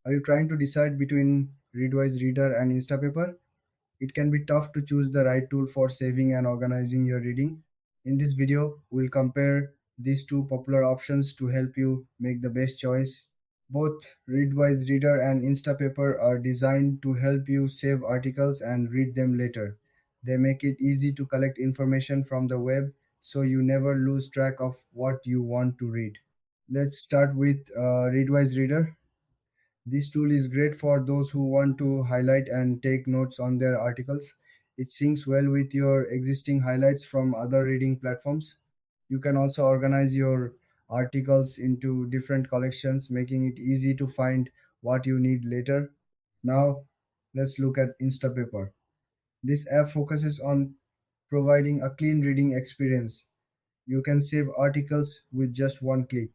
Are you trying to decide between Readwise Reader and Instapaper? It can be tough to choose the right tool for saving and organizing your reading. In this video, we'll compare these two popular options to help you make the best choice. Both Readwise Reader and Instapaper are designed to help you save articles and read them later. They make it easy to collect information from the web so you never lose track of what you want to read. Let's start with Readwise Reader. This tool is great for those who want to highlight and take notes on their articles. It syncs well with your existing highlights from other reading platforms. You can also organize your articles into different collections, making it easy to find what you need later. Now, let's look at Instapaper. This app focuses on providing a clean reading experience. You can save articles with just one click.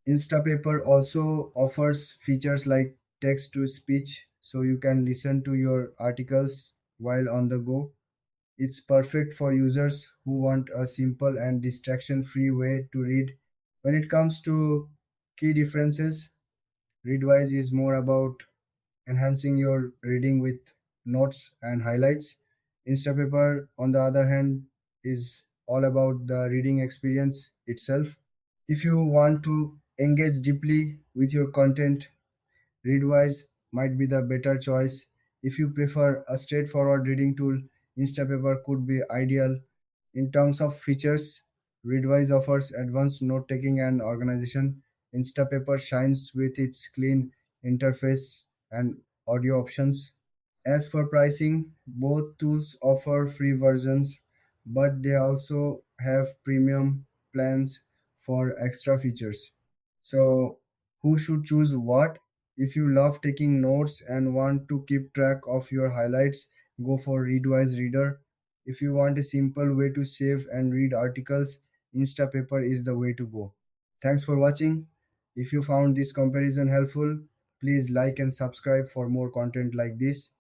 Instapaper also offers features like text to speech so you can listen to your articles while on the go. It's perfect for users who want a simple and distraction free way to read. When it comes to key differences, Readwise is more about enhancing your reading with notes and highlights. Instapaper, on the other hand, is all about the reading experience itself. If you want to engage deeply with your content, Readwise might be the better choice. If you prefer a straightforward reading tool, Instapaper could be ideal. In terms of features, Readwise offers advanced note taking and organization. Instapaper shines with its clean interface and audio options. As for pricing, both tools offer free versions, but they also have premium plans for extra features. So, who should choose what? If you love taking notes and want to keep track of your highlights, go for Readwise Reader. If you want a simple way to save and read articles, Instapaper is the way to go. Thanks for watching. If you found this comparison helpful, please like and subscribe for more content like this.